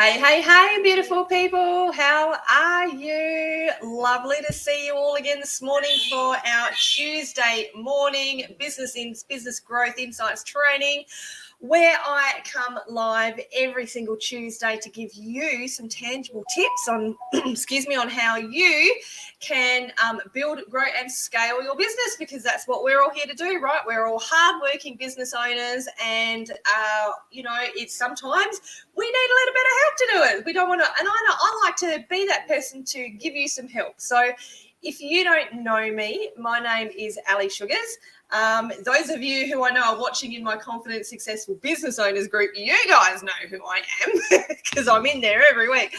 Hey, beautiful people. How are you? Lovely to see you all again this morning for our Tuesday morning business growth insights training, where I come live every single Tuesday to give you some tangible tips on, on how you can build, grow, and scale your business, because that's what we're all here to do, right? We're all hardworking business owners, and it's sometimes we need a little bit of help to do it. We don't want to, and I like to be that person to give you some help. So if you don't know me, my name is Ali Sugars. Those of you who I know are watching in my Confident Successful Business Owners group, you guys know who I am because I'm in there every week.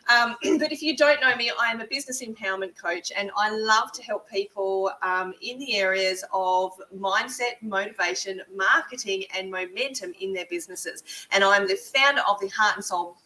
But if you don't know me, I am a business empowerment coach, and I love to help people in the areas of mindset, motivation, marketing, and momentum in their businesses. And I'm the founder of the Heart and Soul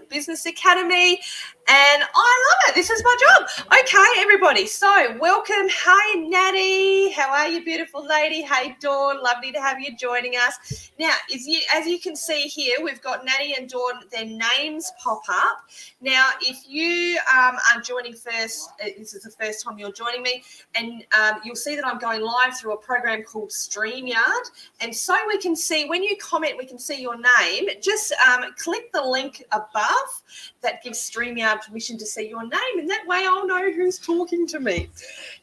Business Academy, and I love it. This is my job. Okay, everybody. So welcome. Hi, Natty. How are you, beautiful lady? Hey, Dawn. Lovely to have you joining us. Now, as you can see here, we've got Natty and Dawn. Their names pop up. Now, if you are joining first, this is the first time you're joining me, and you'll see that I'm going live through a program called StreamYard. And so we can see, when you comment, we can see your name. Just click the link above that gives StreamYard permission to see your name, and that way I'll know who's talking to me.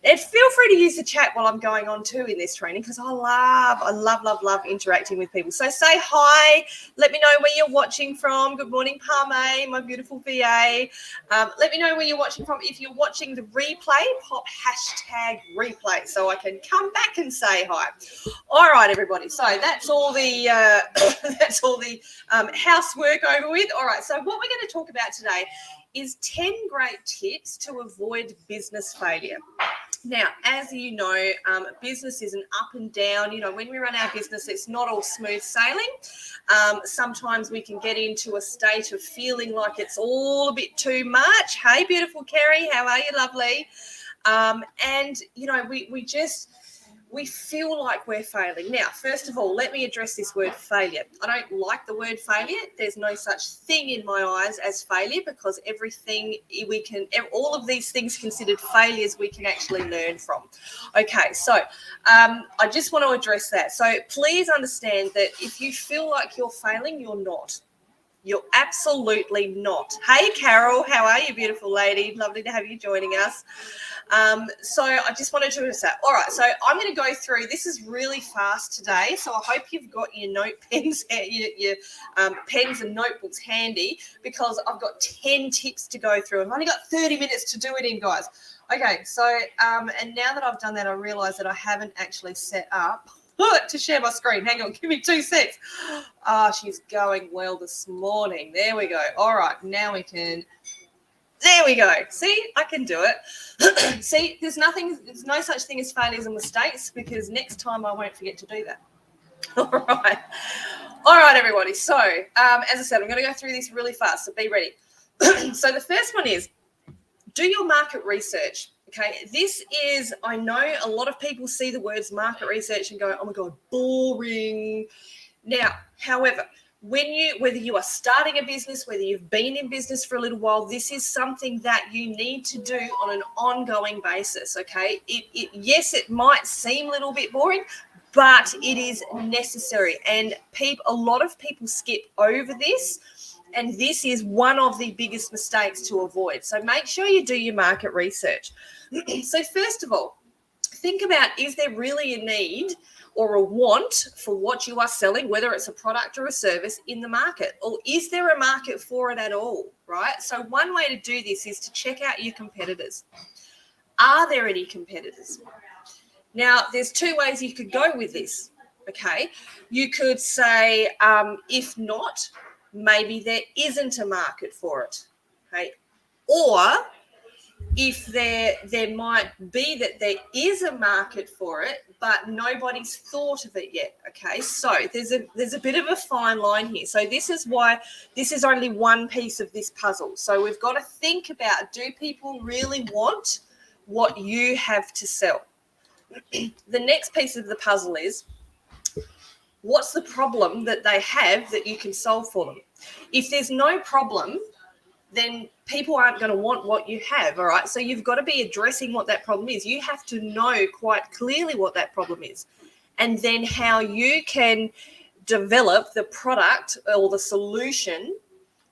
And feel free to use the chat while I'm going on too in this training, because I love interacting with people. So say hi. Let me know where you're watching from. Good morning, Parme, my beautiful VA. Let me know where you're watching from. If you're watching the replay, pop #replay so I can come back and say hi. All right, everybody. So that's all the housework over with. All right. So what we're going to talk about today is 10 great tips to avoid business failure. Now, as you know, business is an up and down. You know, when we run our business, it's not all smooth sailing. Sometimes we can get into a state of feeling like it's all a bit too much. Hey, beautiful Kerry, how are you, lovely? And, you know, we feel like we're failing. Now, first of all, let me address this word failure. I don't like the word failure. There's no such thing in my eyes as failure, because all of these things considered failures we can actually learn from. Okay, so I just want to address that. So please understand that if you feel like you're failing, you're not. You're absolutely not. Hey, Carol, how are you, beautiful lady? Lovely to have you joining us. So I just wanted to say, all right, so I'm going to go through, this is really fast today, so I hope you've got your pens and notebooks handy, because I've got 10 tips to go through. I've only got 30 minutes to do it in, guys. Okay, so, and now that I've done that, I realise that I haven't actually set up to share my screen. Hang on, give me 2 seconds. She's going well this morning. There we go. All right, now we can... There we go. See, I can do it. See, there's no such thing as failures and mistakes, because next time I won't forget to do that. All right, everybody. So, as I said, I'm going to go through this really fast, so be ready. So the first one is, do your market research. Okay, this is, I know a lot of people see the words market research and go, oh my God, boring. Now, however, whether you are starting a business, whether you've been in business for a little while, this is something that you need to do on an ongoing basis. Okay, yes, it might seem a little bit boring, but it is necessary, and a lot of people skip over this, and this is one of the biggest mistakes to avoid. So make sure you do your market research. So first of all, think about, is there really a need or a want for what you are selling, whether it's a product or a service, in the market? Or is there a market for it at all, right? So one way to do this is to check out your competitors. Are there any competitors? Now, there's 2 ways you could go with this, okay? You could say, if not, maybe there isn't a market for it, okay? Or if there might be that there is a market for it, but nobody's thought of it yet. Okay, so there's a bit of a fine line here. So this is why this is only one piece of this puzzle. So we've got to think about, do people really want what you have to sell? The next piece of the puzzle is, What's the problem that they have that you can solve for them? If there's no problem, then people aren't going to want what you have, all right? So you've got to be addressing what that problem is. You have to know quite clearly what that problem is, and then how you can develop the product or the solution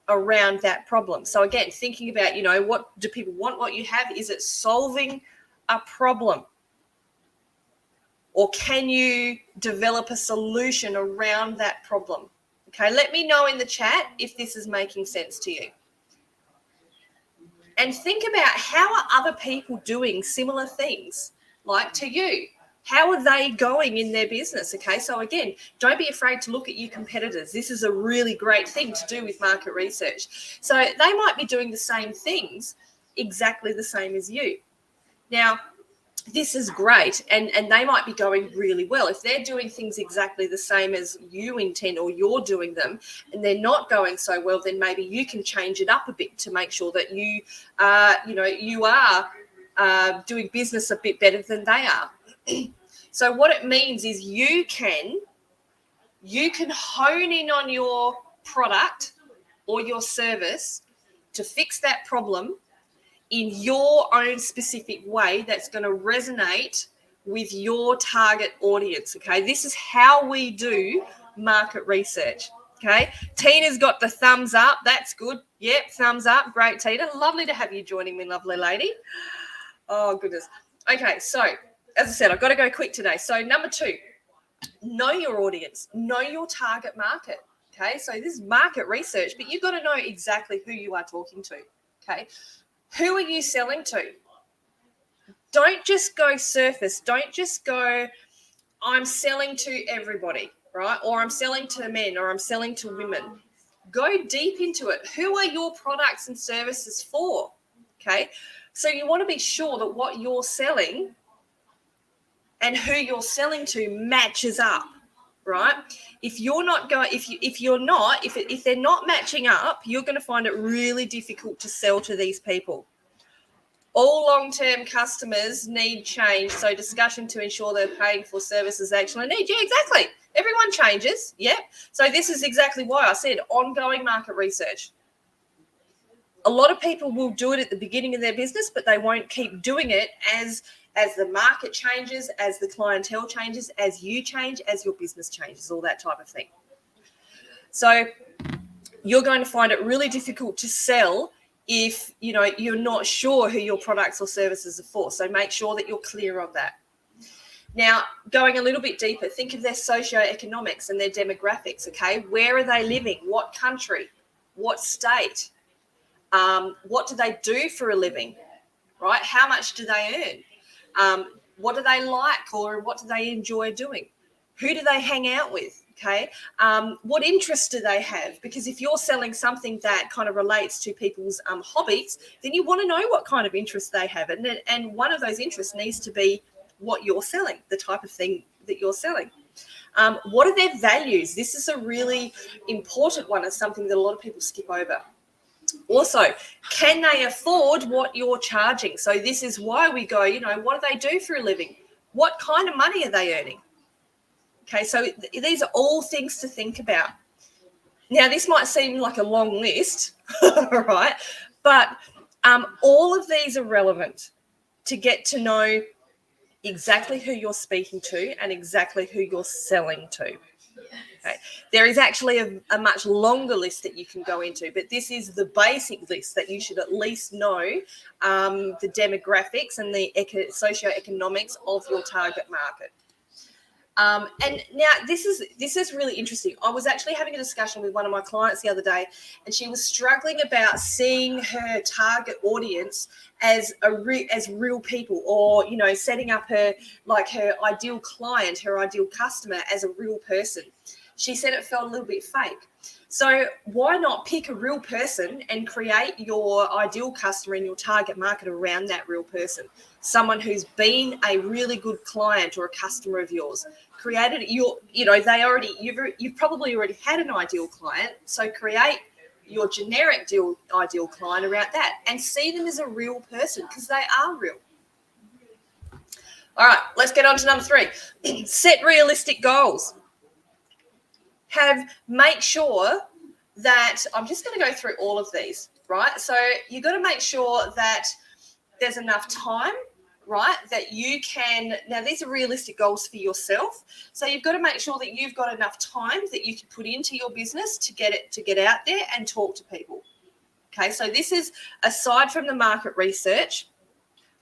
around that problem. So again, thinking about, what do people want what you have? Is it solving a problem? Or can you develop a solution around that problem? Okay, let me know in the chat if this is making sense to you. And think about, how are other people doing similar things like to you? How are they going in their business? Okay, so again, don't be afraid to look at your competitors. This is a really great thing to do with market research. So they might be doing the same things, exactly the same as you. Now, this is great, and they might be going really well. If they're doing things exactly the same as you intend, or you're doing them, and they're not going so well, then maybe you can change it up a bit to make sure that you are doing business a bit better than they are. So what it means is you can hone in on your product or your service to fix that problem in your own specific way that's going to resonate with your target audience. Okay, this is how we do market research. Okay, Tina's got the thumbs up. That's good. Yep, thumbs up. Great, Tina. Lovely to have you joining me, lovely lady. Oh, goodness. Okay, so as I said, I've got to go quick today. So number 2, know your audience, know your target market. Okay, so this is market research, but you've got to know exactly who you are talking to. Okay, who are you selling to? Don't just go surface. Don't just go, I'm selling to everybody, right? Or I'm selling to men, or I'm selling to women. Go deep into it. Who are your products and services for? Okay, so you want to be sure that what you're selling and who you're selling to matches up, right? If you're not going, if they're not matching up, you're going to find it really difficult to sell to these people. All long-term customers need change, so discussion to ensure they're paying for services they actually need. Yeah, exactly. Everyone changes. Yep. So this is exactly why I said ongoing market research. A lot of people will do it at the beginning of their business, but they won't keep doing it as the market changes, as the clientele changes, as you change, as your business changes, all that type of thing. So you're going to find it really difficult to sell if you're not sure who your products or services are for. So make sure that you're clear on that. Now, going a little bit deeper, think of their socioeconomics and their demographics. Okay, where are they living? What country? What state? What do they do for a living? Right? How much do they earn? What do they like, or what do they enjoy doing? Who do they hang out with? Okay. What interests do they have? Because if you're selling something that kind of relates to people's hobbies, then you want to know what kind of interests they have. And one of those interests needs to be what you're selling, the type of thing that you're selling. What are their values? This is a really important one. It's something that a lot of people skip over. Also, can they afford what you're charging? So this is why we go, what do they do for a living? What kind of money are they earning? Okay, so these are all things to think about. Now, this might seem like a long list, right? But all of these are relevant to get to know exactly who you're speaking to and exactly who you're selling to. Okay. There is actually a much longer list that you can go into, but this is the basic list that you should at least know the demographics and the socioeconomics of your target market. And now this is really interesting. I was actually having a discussion with one of my clients the other day, and she was struggling about seeing her target audience as real people, or setting up her ideal client, her ideal customer as a real person. She said it felt a little bit fake. So why not pick a real person and create your ideal customer in your target market around that real person? Someone who's been a really good client or a customer of yours. Created you've probably already had an ideal client. So create your generic ideal client around that and see them as a real person, because they are real. All right, let's get on to number 3. Set realistic goals. make sure that I'm just going to go through all of these, right? So you've got to make sure that there's enough time, right? That you can, now these are realistic goals for yourself. So you've got to make sure that you've got enough time that you can put into your business to get out there and talk to people. Okay, so this is aside from the market research,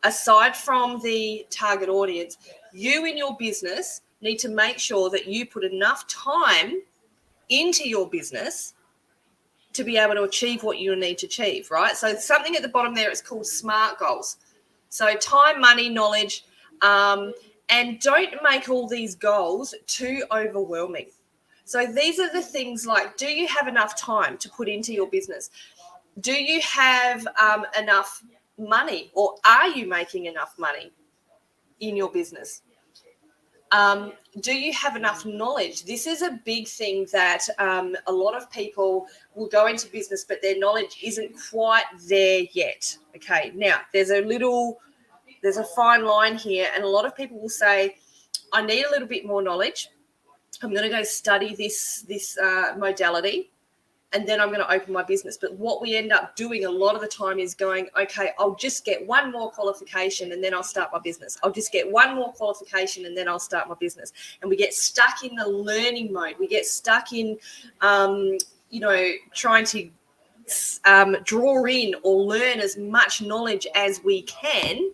aside from the target audience, you in your business need to make sure that you put enough time into your business to be able to achieve what you need to achieve, right? So something at the bottom there is called SMART goals. So time, money, knowledge, and don't make all these goals too overwhelming. So these are the things like, do you have enough time to put into your business? Do you have enough money, or are you making enough money in your business? Do you have enough knowledge? This is a big thing that a lot of people will go into business, but their knowledge isn't quite there yet. Okay, now there's a fine line here, and a lot of people will say, I need a little bit more knowledge. I'm going to go study this modality, and then I'm going to open my business. But what we end up doing a lot of the time is going, okay, I'll just get one more qualification and then I'll start my business. I'll just get one more qualification and then I'll start my business. And we get stuck in the learning mode. We get stuck in, trying to draw in or learn as much knowledge as we can.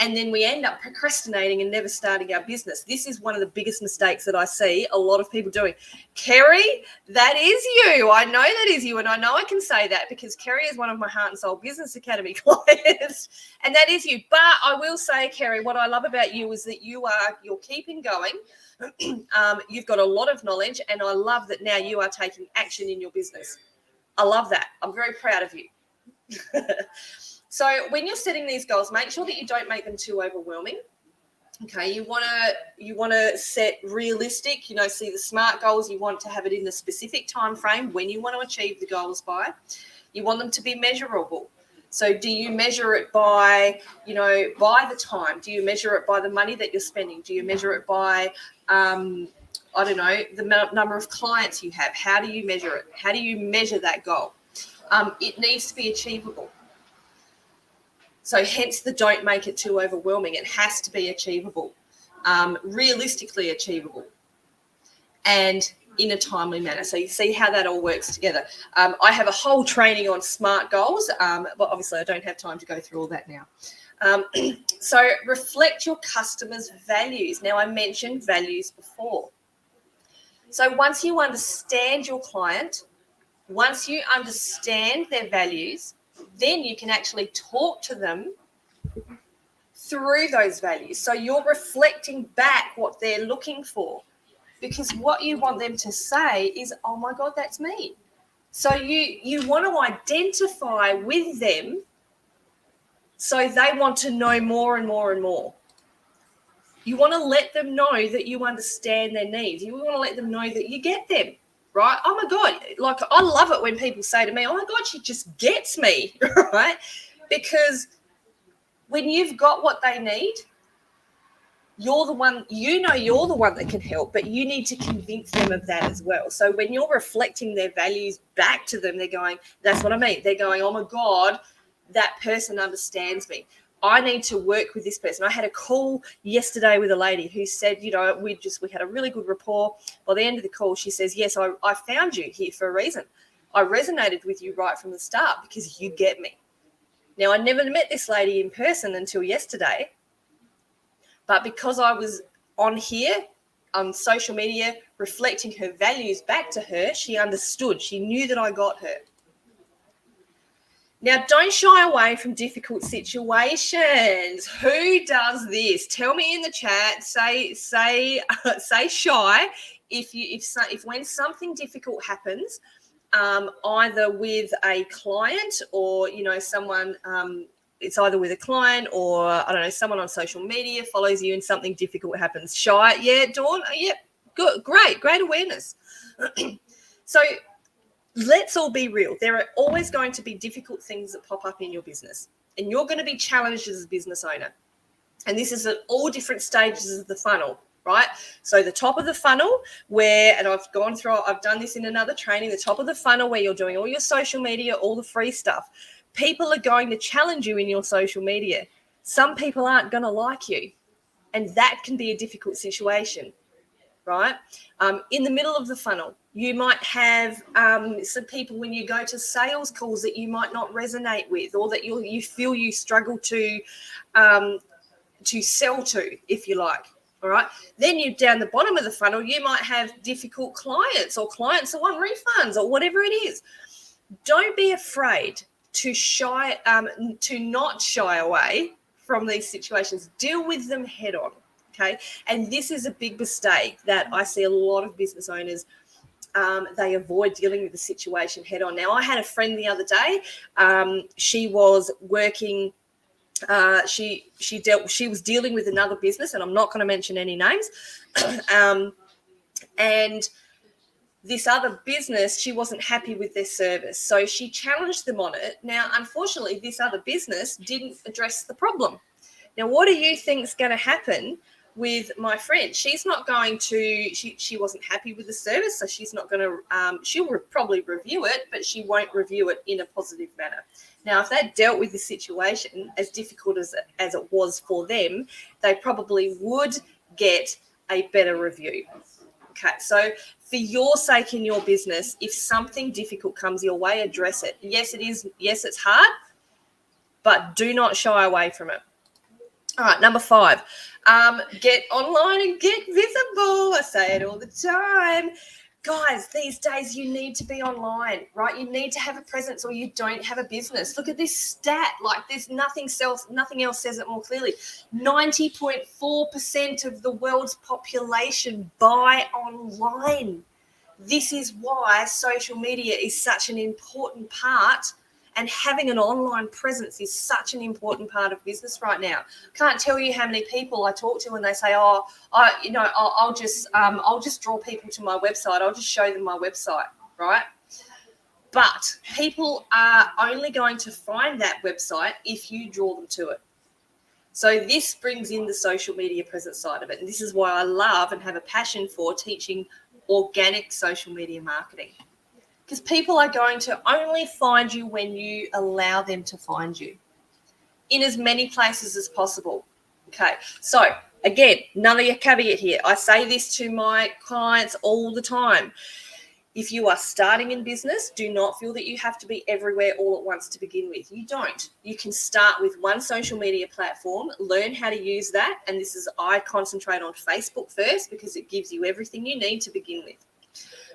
And then we end up procrastinating and never starting our business. This is one of the biggest mistakes that I see a lot of people doing. Kerry, that is you. I know that is you. And I know I can say that because Kerry is one of my Heart and Soul Business Academy clients. And that is you. But I will say, Kerry, what I love about you is that you're keeping going. You've got a lot of knowledge. And I love that now you are taking action in your business. I love that. I'm very proud of you. So when you're setting these goals, make sure that you don't make them too overwhelming. Okay, you want to set realistic, see the SMART goals. You want to have it in the specific time frame when you want to achieve the goals by. You want them to be measurable. So do you measure it by, by the time? Do you measure it by the money that you're spending? Do you measure it by, the number of clients you have? How do you measure it? How do you measure that goal? It needs to be achievable. So hence the don't make it too overwhelming. It has to be achievable, realistically achievable, and in a timely manner. So you see how that all works together. I have a whole training on SMART goals, but obviously I don't have time to go through all that now. So reflect your customers' values. Now, I mentioned values before. So once you understand your client, once you understand their values, then you can actually talk to them through those values. So you're reflecting back what they're looking for, because what you want them to say is, oh my God, that's me. So you want to identify with them so they want to know more and more and more. You want to let them know that you understand their needs. You want to let them know that you get them. Right? Oh my God. Like, I love it when people say to me, oh my God, she just gets me, right? Because when you've got what they need, you're the one that can help, but you need to convince them of that as well. So when you're reflecting their values back to them, they're going, that's what I mean. They're going, oh my God, that person understands me. I need to work with this person. I had a call yesterday with a lady who said, we had a really good rapport. By the end of the call, she says, yes, I found you here for a reason. I resonated with you right from the start because you get me. Now, I never met this lady in person until yesterday, but because I was on here on social media reflecting her values back to her, she understood. She knew that I got her. Now, don't shy away from difficult situations. Who does this? Tell me in the chat. Say shy if when something difficult happens, either with a client or someone. It's either with a client or I don't know, someone on social media follows you and something difficult happens. Shy, yeah, Dawn, yep, good, great awareness. So. Let's all be real. There are always going to be difficult things that pop up in your business, and you're going to be challenged as a business owner. And this is at all different stages of the funnel. right? So the top of the funnel and I've done this in another training, the top of the funnel where you're doing all your social media, all the free stuff. People are going to challenge you in your social media. Some people aren't going to like you, and that can be a difficult situation, right? In the middle of the funnel, you might have some people when you go to sales calls that you might not resonate with, or that you feel you struggle to sell to, if you like. All right. Then you down the bottom of the funnel, you might have difficult clients, or clients that want refunds, or whatever it is. Don't be afraid to not shy away from these situations. Deal with them head on. Okay. And this is a big mistake that I see a lot of business owners. They avoid dealing with the situation head on. Now, I had a friend the other day. She was working. She was dealing with another business, and I'm not going to mention any names. And this other business, she wasn't happy with their service, so she challenged them on it. Now, unfortunately, this other business didn't address the problem. Now, what do you think is going to happen with my friend? She's not going to. She wasn't happy with the service, so she's not going to. She'll probably review it, but she won't review it in a positive manner. Now, if they dealt with the situation as difficult as it was for them, they probably would get a better review. Okay, so for your sake in your business, if something difficult comes your way, address it. Yes, it is. Yes, it's hard, but do not shy away from it. All right, number 5, get online and get visible. I say it all the time. Guys, these days you need to be online, right? You need to have a presence, or you don't have a business. Look at this stat. Like, there's nothing else says it more clearly. 90.4% of the world's population buy online. This is why social media is such an important part, and having an online presence is such an important part of business right now. Can't tell you how many people I talk to and they say, I'll just draw people to my website. I'll just show them my website, right? But people are only going to find that website if you draw them to it. So this brings in the social media presence side of it. And this is why I love and have a passion for teaching organic social media marketing. Because people are going to only find you when you allow them to find you in as many places as possible. Okay, so again, another caveat here. I say this to my clients all the time. If you are starting in business, do not feel that you have to be everywhere all at once to begin with. You don't. You can start with one social media platform, learn how to use that. And I concentrate on Facebook first because it gives you everything you need to begin with.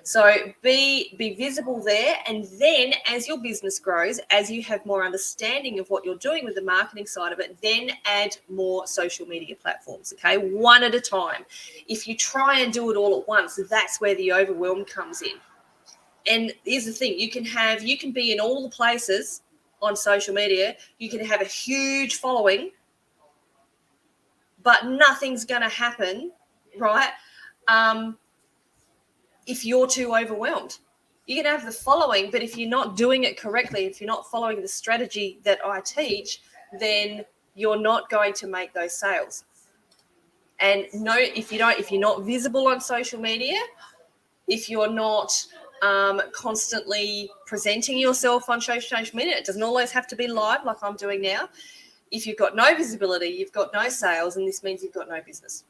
So be visible there, and then as your business grows, as you have more understanding of what you're doing with the marketing side of it, then add more social media platforms, okay, one at a time. If you try and do it all at once, that's where the overwhelm comes in. And here's the thing, you can be in all the places on social media, you can have a huge following, but nothing's going to happen, right? If you're too overwhelmed. You can have the following, but if you're not doing it correctly, if you're not following the strategy that I teach, then you're not going to make those sales. And no, if you're not visible on social media, if you're not constantly presenting yourself on social media, it doesn't always have to be live like I'm doing now. If you've got no visibility, you've got no sales, and this means you've got no business.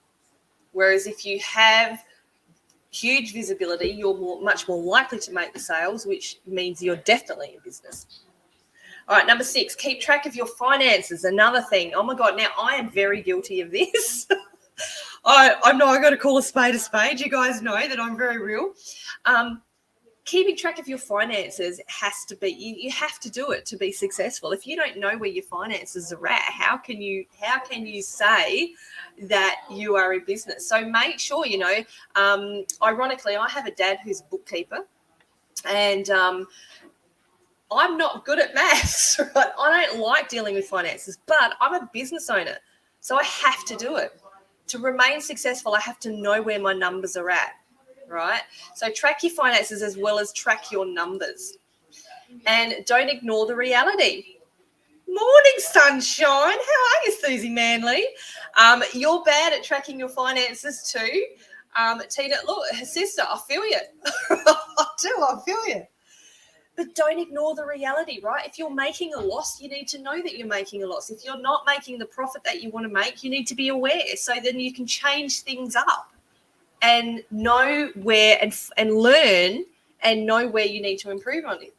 Whereas if you have huge visibility, you're much more likely to make the sales, which means you're definitely in business. All right, number 6, keep track of your finances. Another thing. Oh my God, now I am very guilty of this. I know I got to call a spade a spade. You guys know that I'm very real. Keeping track of your finances has to be, you have to do it to be successful. If you don't know where your finances are at, how can you say that you are in business? So make sure, ironically, I have a dad who's a bookkeeper, and I'm not good at maths, right? I don't like dealing with finances, but I'm a business owner, so I have to do it. To remain successful, I have to know where my numbers are at. Right? So track your finances as well as track your numbers. And don't ignore the reality. Morning, sunshine. How are you, Susie Manley? You're bad at tracking your finances too. Tina, look, her sister, I feel you. I feel you. But don't ignore the reality, right? If you're making a loss, you need to know that you're making a loss. If you're not making the profit that you want to make, you need to be aware. So then you can change things up and know where and learn and know where you need to improve on it.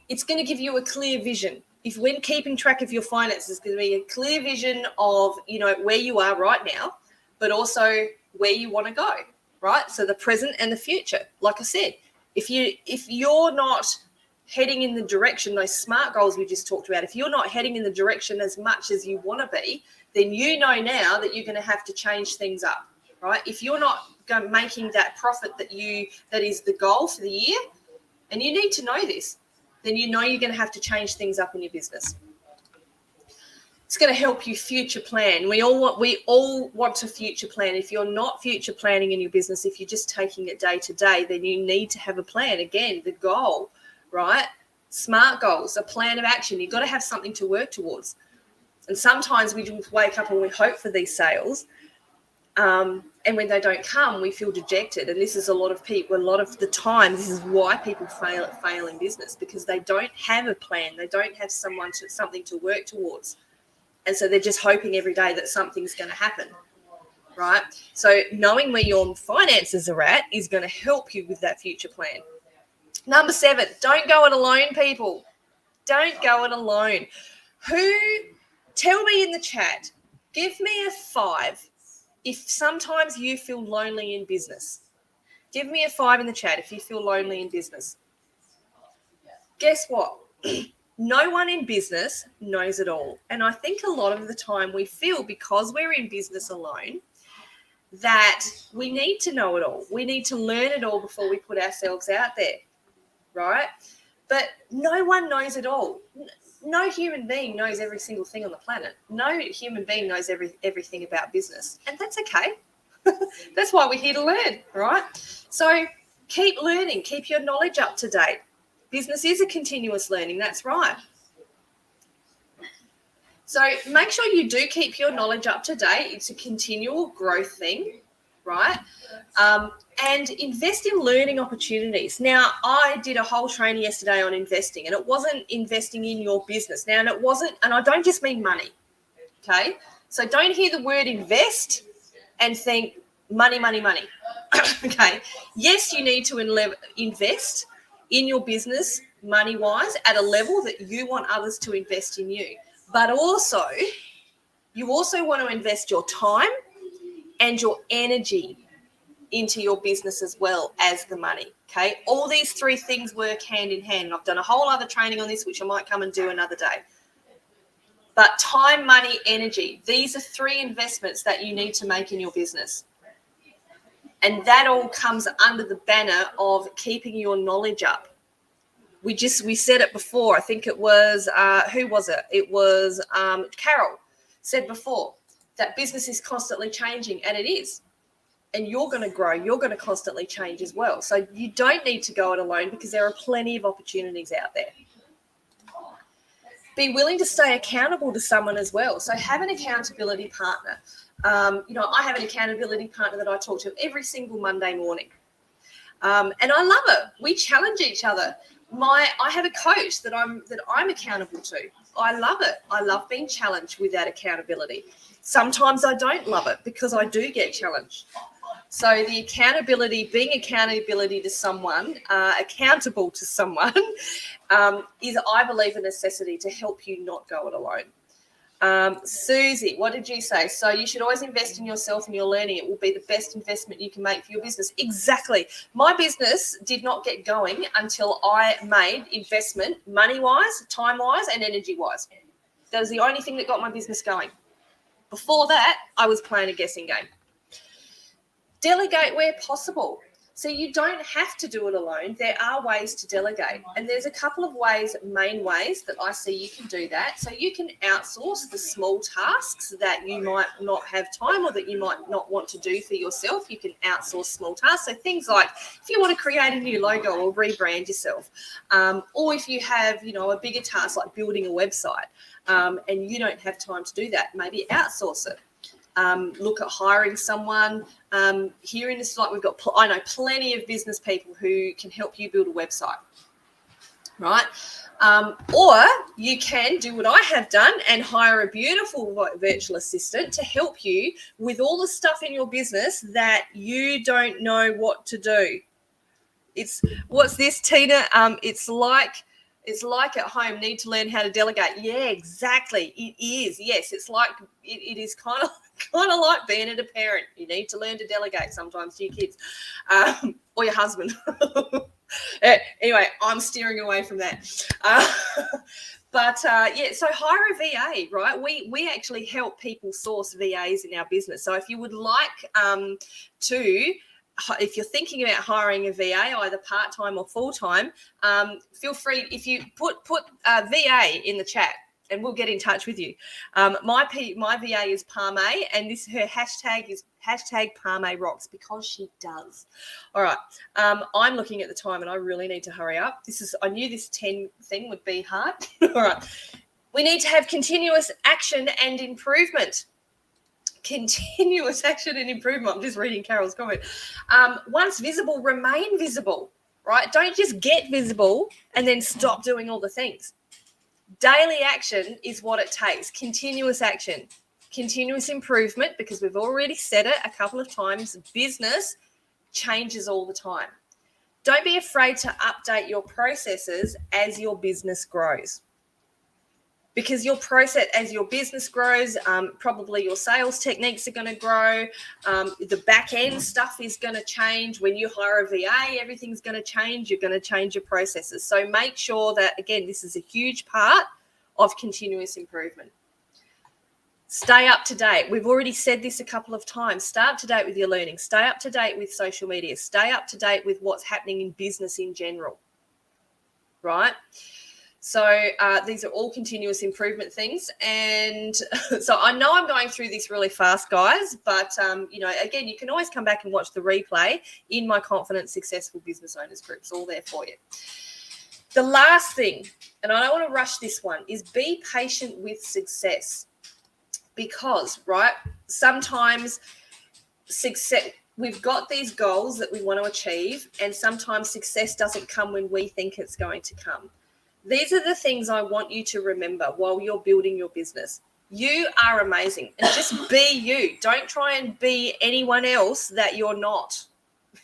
It's going to give you a clear vision. If when keeping track of your finances, it's going to be a clear vision of, where you are right now, but also where you want to go, right? So the present and the future. Like I said, if you're not heading in the direction, those SMART goals we just talked about, if you're not heading in the direction as much as you want to be, then you know now that you're going to have to change things up, right? If you're not making that profit that is the goal for the year, and you need to know this, then you know you're going to have to change things up in your business. It's going to help you future plan. We all want to future plan. If you're not future planning in your business, if you're just taking it day to day, then you need to have a plan. Again, the goal, right? SMART goals, a plan of action. You've got to have something to work towards. And sometimes we just wake up and we hope for these sales. And when they don't come, we feel dejected. And this is a lot of the time, this is why people fail in business, because they don't have a plan. They don't have something to work towards. And so they're just hoping every day that something's going to happen, right? So knowing where your finances are at is going to help you with that future plan. Number 7, don't go it alone, people. Don't go it alone. Tell me in the chat, give me a 5 if sometimes you feel lonely in business. Give me a 5 in the chat if you feel lonely in business. Guess what? No one in business knows it all. And I think a lot of the time we feel, because we're in business alone, that we need to know it all. We need to learn it all before we put ourselves out there, right? But no one knows it all. No human being knows every single thing on the planet. No human being knows everything about business. And that's okay. That's why we're here to learn, right? So keep learning. Keep your knowledge up to date. Business is a continuous learning. That's right. So make sure you do keep your knowledge up to date. It's a continual growth thing, right? And invest in learning opportunities. Now, I did a whole training yesterday on investing, and it wasn't investing in your business. Now, and I don't just mean money, okay? So don't hear the word invest and think money, money, money, okay? Yes, you need to invest in your business money-wise at a level that you want others to invest in you. But also, you also want to invest your time and your energy into your business as well as the money, okay? All these 3 things work hand in hand. And I've done a whole other training on this, which I might come and do another day. But time, money, energy, these are 3 investments that you need to make in your business. And that all comes under the banner of keeping your knowledge up. We said it before. I think it was, who was it? It was Carol said before that business is constantly changing, and it is. And you're going to grow. You're going to constantly change as well. So you don't need to go it alone, because there are plenty of opportunities out there. Be willing to stay accountable to someone as well. So have an accountability partner. I have an accountability partner that I talk to every single Monday morning. And I love it. We challenge each other. I have a coach that I'm accountable to. I love it. I love being challenged with that accountability. Sometimes I don't love it, because I do get challenged. So the being accountable to someone is, I believe, a necessity to help you not go it alone. Susie, what did you say? So you should always invest in yourself and your learning. It will be the best investment you can make for your business. Exactly. My business did not get going until I made investment money-wise, time-wise, and energy-wise. That was the only thing that got my business going. Before that, I was playing a guessing game. Delegate where possible. So you don't have to do it alone. There are ways to delegate. And there's a couple of main ways that I see you can do that. So you can outsource the small tasks that you might not have time or that you might not want to do for yourself. You can outsource small tasks. So things like if you want to create a new logo or rebrand yourself, or if you have, a bigger task like building a website, and you don't have time to do that, maybe outsource it. Look at hiring someone. Here in this slide, we've got, I know plenty of business people who can help you build a website, right? Or you can do what I have done and hire a beautiful virtual assistant to help you with all the stuff in your business that you don't know what to do. What's this, Tina? It's like at home, need to learn how to delegate. Yeah, exactly. It is. Yes, it's like it is kind of like being a parent. You need to learn to delegate sometimes to your kids or your husband. Anyway, I'm steering away from that. But so hire a VA, right? We actually help people source VAs in our business. So if you would like if you're thinking about hiring a VA, either part-time or full-time, feel free, if you put VA in the chat and we'll get in touch with you. My VA is Parme, and her hashtag is #ParmeRocks because she does. All right. I'm looking at the time and I really need to hurry up. I knew this 10 thing would be hard. All right. We need to have continuous action and improvement. Continuous action and improvement. I'm just reading Carol's comment. Once visible, remain visible, right? Don't just get visible and then stop doing all the things. Daily action is what it takes. Continuous action, continuous improvement, because we've already said it a couple of times. Business changes all the time. Don't be afraid to update your processes as your business grows. Because your process, as your business grows, probably your sales techniques are going to grow. The back end stuff is going to change. When you hire a VA, everything's going to change. You're going to change your processes. So make sure that, again, this is a huge part of continuous improvement. Stay up to date. We've already said this a couple of times. Stay up to date with your learning. Stay up to date with social media. Stay up to date with what's happening in business in general, right? So these are all continuous improvement things. And so I know I'm going through this really fast, guys, but, again, you can always come back and watch the replay in my Confident Successful Business Owners group. It's all there for you. The last thing, and I don't want to rush this one, is be patient with success. Because, right, sometimes success, we've got these goals that we want to achieve, and sometimes success doesn't come when we think it's going to come. These are the things I want you to remember while you're building your business. You are amazing, and just be you. Don't try and be anyone else that you're not.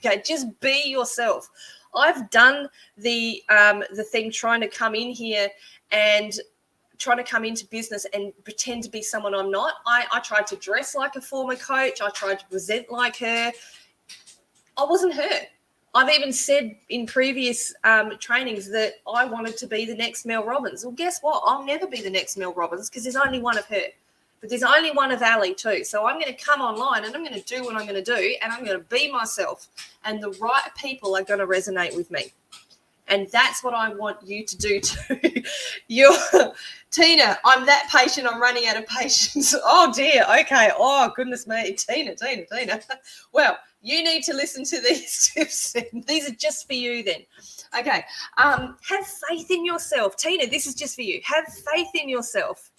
Okay, just be yourself. I've done the thing trying to come in here and trying to come into business and pretend to be someone I'm not. I tried to dress like a former coach. I tried to present like her. I wasn't her. I've even said in previous trainings that I wanted to be the next Mel Robbins. Well, guess what? I'll never be the next Mel Robbins because there's only one of her. But there's only one of Ali too. So I'm going to come online and I'm going to do what I'm going to do, and I'm going to be myself. And the right people are going to resonate with me. And that's what I want you to do too. Tina, I'm that patient. I'm running out of patience. Oh, dear. Okay. Oh, goodness me. Tina. Well, you need to listen to these tips. These are just for you then. Okay. Have faith in yourself. Tina, this is just for you. Have faith in yourself.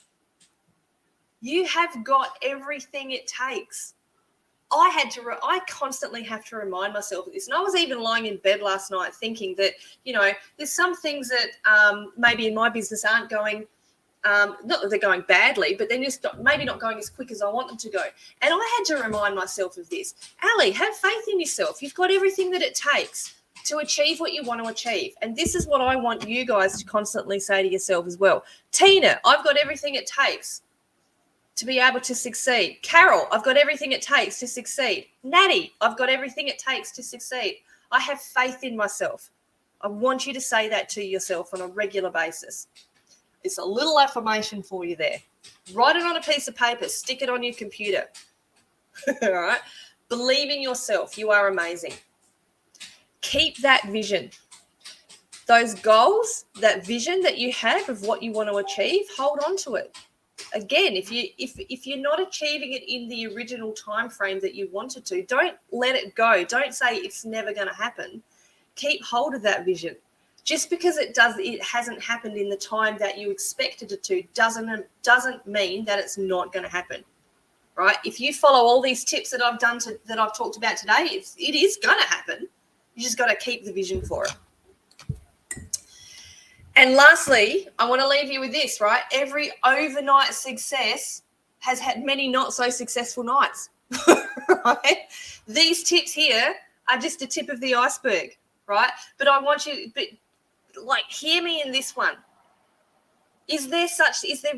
You have got everything it takes. I constantly have to remind myself of this. And I was even lying in bed last night thinking that, there's some things that maybe in my business aren't going, not that they're going badly, but they're just maybe not going as quick as I want them to go. And I had to remind myself of this. Ali, have faith in yourself. You've got everything that it takes to achieve what you want to achieve. And this is what I want you guys to constantly say to yourself as well. Tina, I've got everything it takes to be able to succeed. Carol, I've got everything it takes to succeed. Natty, I've got everything it takes to succeed. I have faith in myself. I want you to say that to yourself on a regular basis. It's a little affirmation for you there. Write it on a piece of paper. Stick it on your computer. All right? Believe in yourself. You are amazing. Keep that vision. Those goals, that vision that you have of what you want to achieve, hold on to it. Again, if you're not achieving it in the original time frame that you wanted to, don't let it go. Don't say it's never going to happen. Keep hold of that vision. Just because it hasn't happened in the time that you expected it to doesn't mean that it's not going to happen. Right? If you follow all these tips that I've talked about today, it is going to happen. You just got to keep the vision for it. And lastly, I want to leave you with this, right? Every overnight success has had many not so successful nights, right? These tips here are just a tip of the iceberg, right? But I want you, hear me in this one. Is there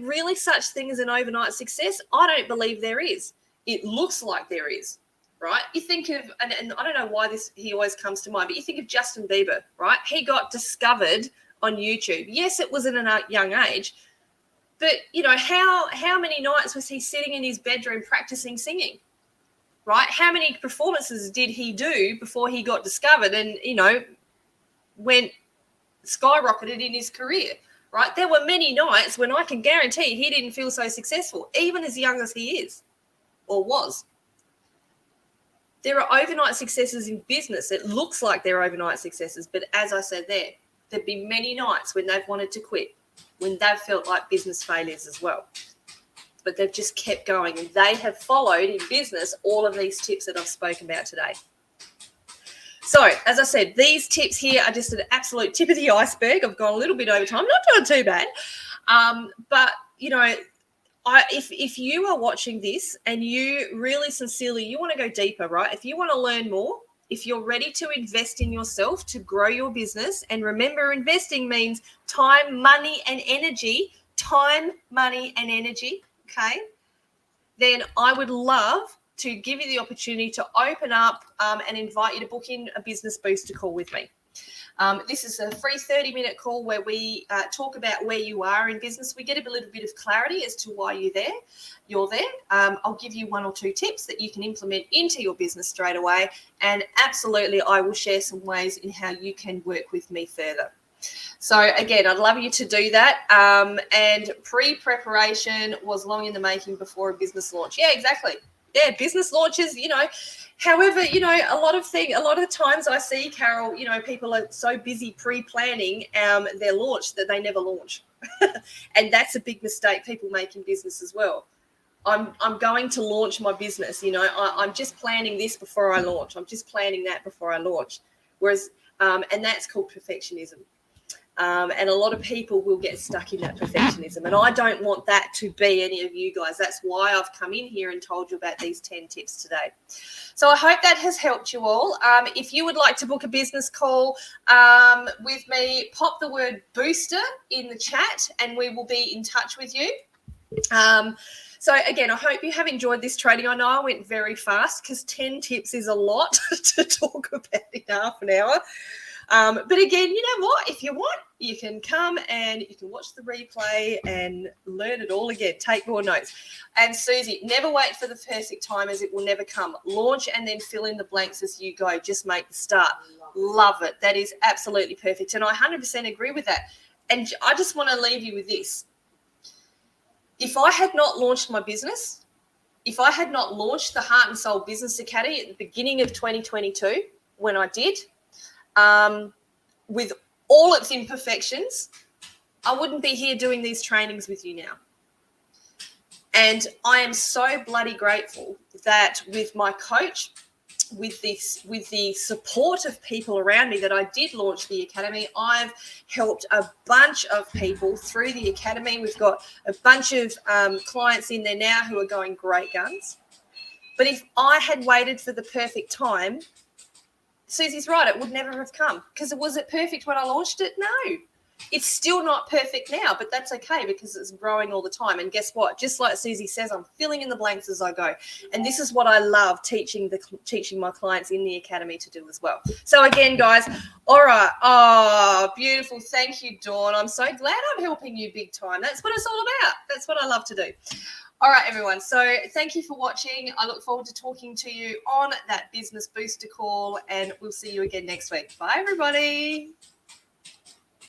really such thing as an overnight success? I don't believe there is. It looks like there is, right? You think of, and I don't know why he always comes to mind, but you think of Justin Bieber, right? He got discovered on YouTube. Yes, it was at a young age, but how many nights was he sitting in his bedroom practicing singing, right? How many performances did he do before he got discovered and went skyrocketed in his career, right? There were many nights when I can guarantee he didn't feel so successful, even as young as he is or was. There are overnight successes in business. It looks like they're overnight successes, but as I said there've been many nights when they've wanted to quit, when they've felt like business failures as well. But they've just kept going, and they have followed in business all of these tips that I've spoken about today. So, as I said, these tips here are just an absolute tip of the iceberg. I've gone a little bit over time, not doing too bad. But, if you are watching this and you really sincerely, you want to go deeper, right? If you want to learn more, if you're ready to invest in yourself to grow your business, and remember, investing means time, money, and energy, okay, then I would love to give you the opportunity to open up and invite you to book in a business booster call with me. This is a free 30-minute call where we talk about where you are in business. We get a little bit of clarity as to why you're there. I'll give you one or two tips that you can implement into your business straight away. And absolutely, I will share some ways in how you can work with me further. So again, I'd love you to do that. And pre-preparation was long in the making before a business launch. Yeah, exactly. Yeah, business launches, However, a lot of the times I see, Carol, people are so busy pre-planning their launch that they never launch. And that's a big mistake people make in business as well. I'm going to launch my business, I'm just planning this before I launch. I'm just planning that before I launch. Whereas, and that's called perfectionism. And a lot of people will get stuck in that perfectionism. And I don't want that to be any of you guys. That's why I've come in here and told you about these 10 tips today. So I hope that has helped you all. If you would like to book a business call with me, pop the word booster in the chat and we will be in touch with you. So again, I hope you have enjoyed this training. I know I went very fast because 10 tips is a lot to talk about in half an hour. But again, you know what? If you want, you can come and you can watch the replay and learn it all again. Take more notes. And Susie, never wait for the perfect time, as it will never come. Launch and then fill in the blanks as you go. Just make the start. Love it. That is absolutely perfect. And I 100% agree with that. And I just want to leave you with this. If I had not launched my business, if I had not launched the Heart and Soul Business Academy at the beginning of 2022, when I did, with all its imperfections, I wouldn't be here doing these trainings with you now. And I am so bloody grateful that with my coach, with the support of people around me, that I did launch the academy. I've helped a bunch of people through the academy. We've got a bunch of clients in there now who are going great guns. But if I had waited for the perfect time, Susie's right, it would never have come. Because was it perfect when I launched it? No. It's still not perfect now, but that's okay because it's growing all the time. And guess what? Just like Susie says, I'm filling in the blanks as I go. And this is what I love teaching my clients in the academy to do as well. So again, guys, all right. Oh, beautiful. Thank you, Dawn. I'm so glad I'm helping you big time. That's what it's all about. That's what I love to do. All right, everyone. So thank you for watching. I look forward to talking to you on that Business Booster call, and we'll see you again next week. Bye, everybody.